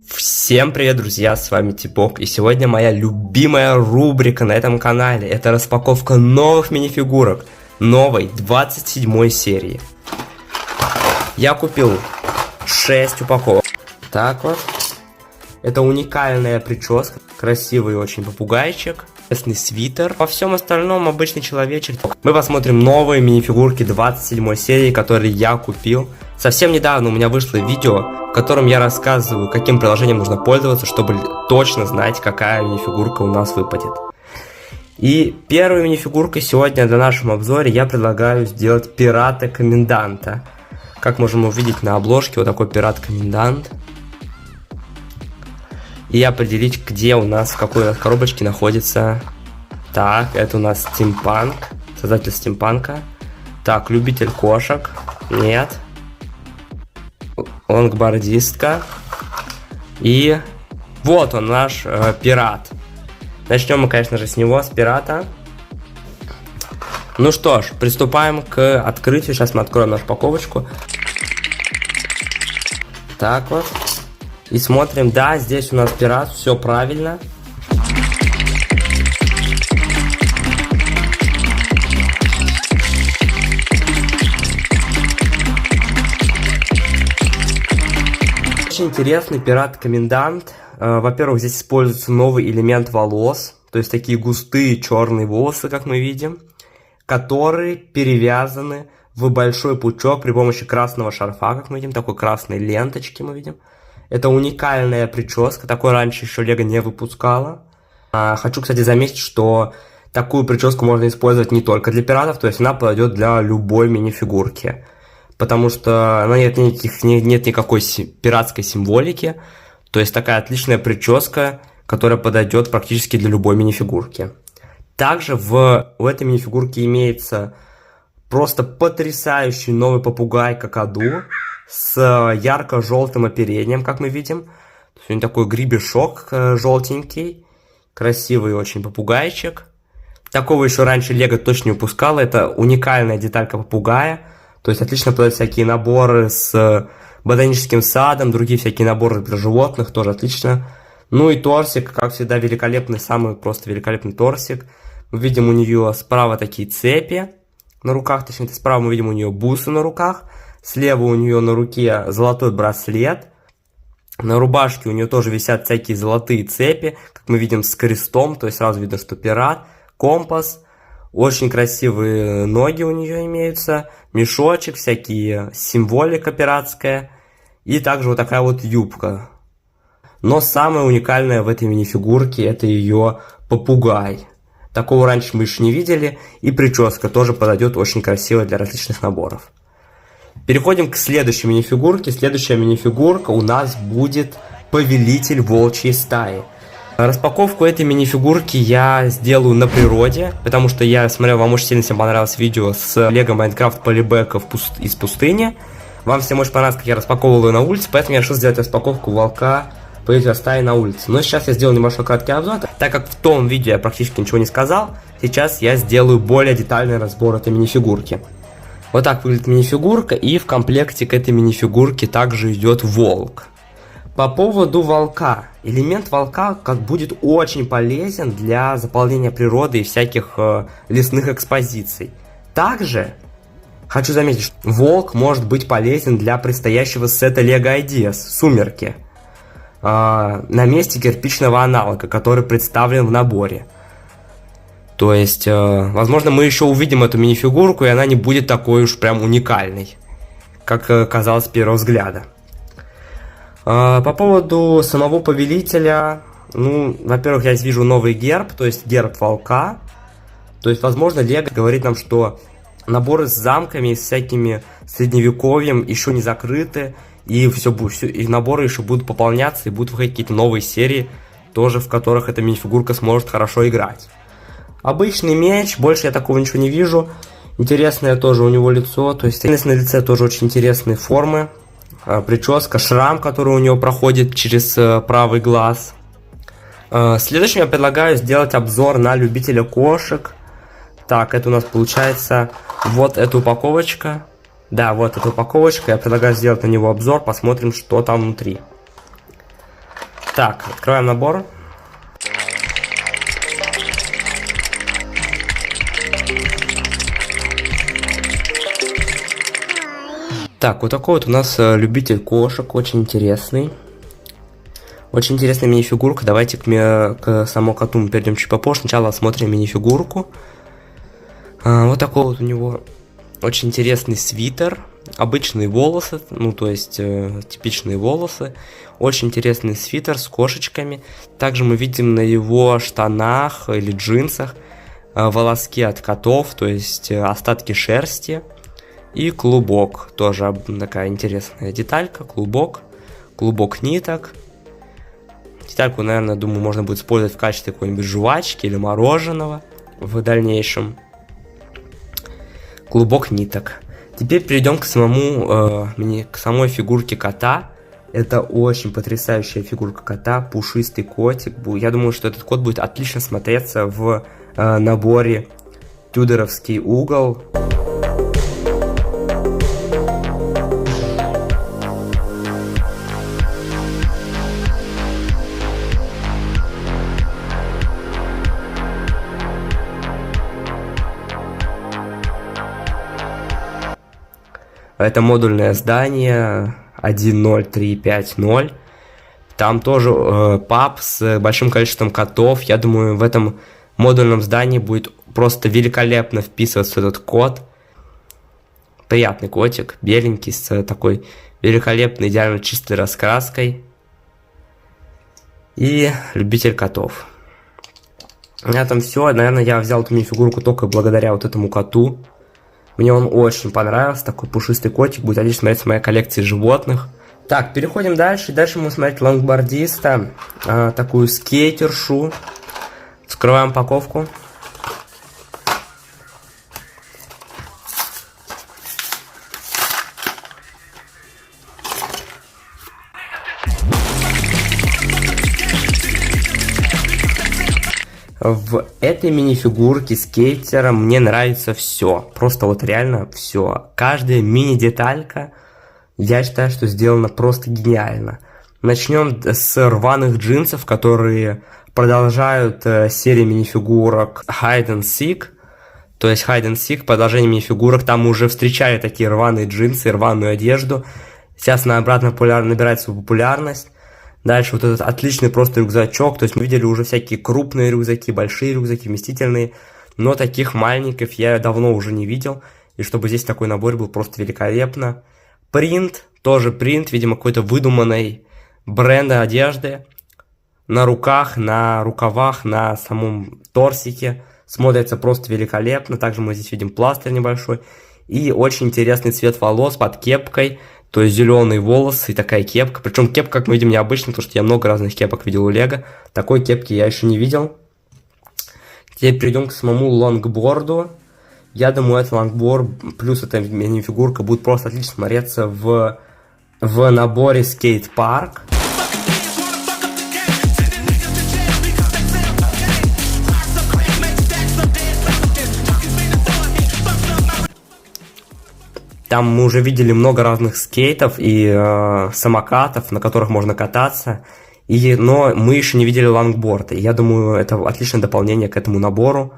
Всем привет, друзья, с вами Типок, и сегодня моя любимая рубрика на этом канале. Это распаковка новых минифигурок, новой 27 серии. Я купил 6 упаковок. Так вот, это уникальная прическа, красивый очень попугайчик, интересный свитер. Во всем остальном обычный человечек. Мы посмотрим новые минифигурки 27 серии, которые я купил. Совсем недавно у меня вышло видео, в котором я рассказываю, каким приложением нужно пользоваться, чтобы точно знать, какая минифигурка у нас выпадет. И первой минифигуркой сегодня для нашего обзора я предлагаю сделать пирата-коменданта. Как можем увидеть на обложке, вот такой пират-комендант. И определить, где у нас, в какой у нас коробочке находится. Так, это у нас стимпанк, создатель стимпанка. Так, любитель кошек. Нет. Лонгбордистка. И вот он, наш пират. Начнем мы, конечно же, с него, с пирата. Ну что ж, приступаем к открытию. Сейчас мы откроем нашу упаковочку. Так вот. И смотрим, да, здесь у нас пират, все правильно. Очень интересный пират-комендант. Во-первых, здесь используется новый элемент волос, то есть такие густые черные волосы, как мы видим, которые перевязаны в большой пучок при помощи красного шарфа, как мы видим, такой красной ленточки мы видим. Это уникальная прическа, такой раньше еще Лего не выпускала. Хочу, кстати, заметить, что такую прическу можно использовать не только для пиратов, то есть она подойдет для любой минифигурки. Потому что нет никакой пиратской символики. То есть такая отличная прическа, которая подойдет практически для любой минифигурки. Также у этой минифигурки имеется просто потрясающий новый попугай какаду с ярко-желтым оперением, как мы видим. То есть он такой гребешок желтенький, красивый очень попугайчик. Такого еще раньше Лего точно не выпускало. Это уникальная деталька попугая. То есть отлично подают всякие наборы с ботаническим садом, другие всякие наборы для животных, тоже отлично. Ну и торсик, как всегда, великолепный, самый просто великолепный торсик. Мы видим у нее справа такие цепи на руках, точнее справа мы видим у нее бусы на руках. Слева у нее на руке золотой браслет. На рубашке у нее тоже висят всякие золотые цепи, как мы видим, с крестом, то есть сразу видно, что пират, компас. Очень красивые ноги у нее имеются, мешочек, всякие символика пиратская. И также вот такая вот юбка. Но самое уникальное в этой минифигурке — это ее попугай. Такого раньше мы еще не видели. И прическа тоже подойдет очень красиво для различных наборов. Переходим к следующей минифигурке. Следующая минифигурка у нас будет повелитель волчьей стаи. Распаковку этой минифигурки я сделаю на природе, потому что я смотрел, вам очень сильно всем понравилось видео с Lego Minecraft полибека из пустыни. Вам всем очень понравилось, как я распаковывал ее на улице, поэтому я решил сделать распаковку волка повелителя стаи на улице. Но сейчас я сделаю небольшой краткий обзор, так как в том видео я практически ничего не сказал. Сейчас я сделаю более детальный разбор этой минифигурки. Вот так выглядит минифигурка, и в комплекте к этой минифигурке также идет волк. По поводу волка. Элемент волка будет очень полезен для заполнения природы и всяких лесных экспозиций. Также хочу заметить, что волк может быть полезен для предстоящего сета LEGO Ideas «Сумерки» на месте кирпичного аналога, который представлен в наборе. То есть, возможно, мы еще увидим эту минифигурку, и она не будет такой уж прям уникальной, как казалось с первого взгляда. По поводу самого повелителя, ну, во-первых, я здесь вижу новый герб, то есть герб волка. То есть, возможно, Лего говорит нам, что наборы с замками, с всякими средневековьем еще не закрыты, и и наборы еще будут пополняться, и будут выходить какие-то новые серии, тоже в которых эта минифигурка сможет хорошо играть. Обычный меч, больше я такого ничего не вижу. Интересное тоже у него лицо, то есть на лице тоже очень интересные формы. Прическа, шрам, который у него проходит через правый глаз. Следующим я предлагаю сделать обзор на любителя кошек. Так, это у нас получается вот эта упаковочка. Да, вот эта упаковочка. Я предлагаю сделать на него обзор, посмотрим, что там внутри. Так, открываем набор. Так, вот такой вот у нас любитель кошек, очень интересный. Очень интересная минифигурка. Давайте к самому коту мы перейдем чуть попозже. Сначала осмотрим минифигурку. Вот такой вот у него очень интересный свитер. Обычные волосы, ну то есть типичные волосы. Очень интересный свитер с кошечками. Также мы видим на его штанах или джинсах волоски от котов, то есть остатки шерсти. И клубок, тоже такая интересная деталька, клубок ниток. Детальку, наверное, думаю, можно будет использовать в качестве какой-нибудь жвачки или мороженого в дальнейшем. Клубок ниток. Теперь перейдем к самой фигурке кота. Это очень потрясающая фигурка кота, пушистый котик. Я думаю, что этот кот будет отлично смотреться в наборе Тюдоровский угол. Это модульное здание 10350. Там тоже паб с большим количеством котов. Я думаю, в этом модульном здании будет просто великолепно вписываться этот кот. Приятный котик, беленький, с такой великолепной, идеально чистой раскраской. И любитель котов. На этом все. Наверное, я взял эту мини-фигурку только благодаря вот этому коту. Мне он очень понравился, такой пушистый котик, будет отлично смотреться в моей коллекции животных. Так, переходим дальше. Дальше мы смотреть лонгбордиста, такую скейтершу. Вскрываем упаковку. В этой мини-фигурке скейтера мне нравится все. Просто вот реально все. Каждая мини-деталька, я считаю, что сделана просто гениально. Начнем с рваных джинсов, которые продолжают серию мини-фигурок Hide and Seek. То есть Hide and Seek, продолжение мини-фигурок. Там мы уже встречали такие рваные джинсы, рваную одежду. Сейчас она обратно набирает свою популярность. Дальше вот этот отличный просто рюкзачок, то есть мы видели уже всякие крупные рюкзаки, большие рюкзаки, вместительные, но таких маленьких я давно уже не видел, и чтобы здесь такой набор был просто великолепно. Принт, тоже принт, видимо какой-то выдуманной бренда одежды, на руках, на рукавах, на самом торсике, смотрится просто великолепно. Также мы здесь видим пластырь небольшой, и очень интересный цвет волос под кепкой. То есть зеленые волосы и такая кепка. Причем кепка, как мы видим, необычная, потому что я много разных кепок видел у Лего. Такой кепки я еще не видел. Теперь перейдем к самому лонгборду. Я думаю, этот лонгборд плюс эта мини-фигурка будет просто отлично смотреться в наборе скейт-парк. Там мы уже видели много разных скейтов и самокатов, на которых можно кататься. Но мы еще не видели лонгборда. И я думаю, это отличное дополнение к этому набору.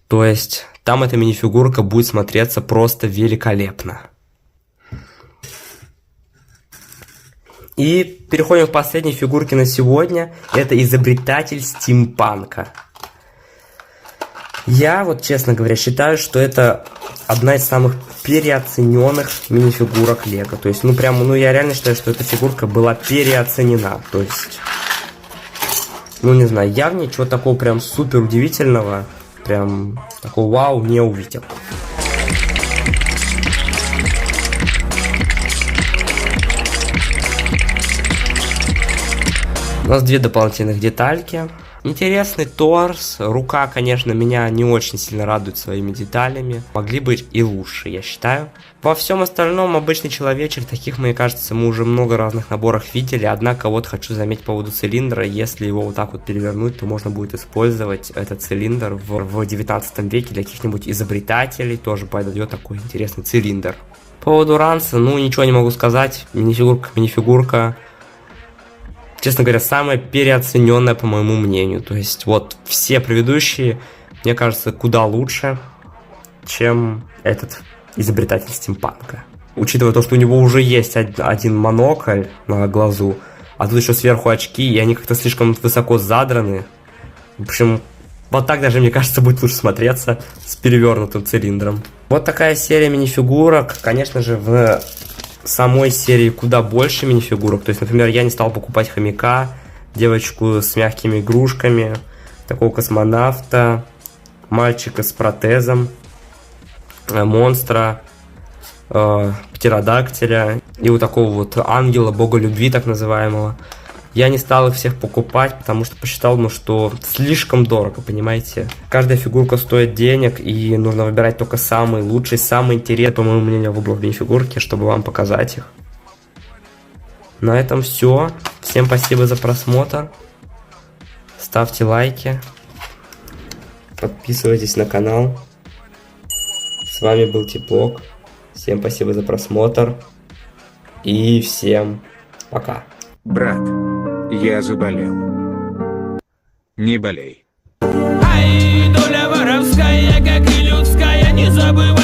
То есть там эта мини-фигурка будет смотреться просто великолепно. И переходим к последней фигурке на сегодня. Это изобретатель стимпанка. Я вот, честно говоря, считаю, что это одна из самых переоцененных мини-фигурок Лего. То есть, я реально считаю, что эта фигурка была переоценена. То есть, не знаю, я в ней чего такого прям супер удивительного, прям такого вау не увидел. У нас две дополнительных детальки. Интересный торс, рука, конечно, меня не очень сильно радует своими деталями, могли быть и лучше, я считаю. Во всем остальном обычный человечек, таких, мне кажется, мы уже много разных наборах видели, однако вот хочу заметить по поводу цилиндра, если его вот так вот перевернуть, то можно будет использовать этот цилиндр в 19 веке для каких-нибудь изобретателей, тоже подойдет такой интересный цилиндр. По поводу ранца, ничего не могу сказать, минифигурка. честно говоря, самая переоцененная, по моему мнению. То есть, вот, все предыдущие, мне кажется, куда лучше, чем этот изобретатель стимпанка. Учитывая то, что у него уже есть один монокль на глазу, а тут еще сверху очки, и они как-то слишком высоко задраны. В общем, вот так даже, мне кажется, будет лучше смотреться с перевернутым цилиндром. Вот такая серия минифигурок. Конечно же, в самой серии куда больше минифигурок. То есть, например, я не стал покупать хомяка, девочку с мягкими игрушками, такого космонавта, мальчика с протезом, монстра, птеродактиля и вот такого вот ангела, бога любви, так называемого. Я не стал их всех покупать, потому что посчитал, что слишком дорого, понимаете? Каждая фигурка стоит денег, и нужно выбирать только самые лучшие, самые интересные, по моему мнению, в область минифигурки, чтобы вам показать их. На этом все. Всем спасибо за просмотр. Ставьте лайки. Подписывайтесь на канал. С вами был Теплок. Всем спасибо за просмотр. И всем пока. Брат, я заболел. Не болей. Ай, доля воровская, как и людская, не забывай.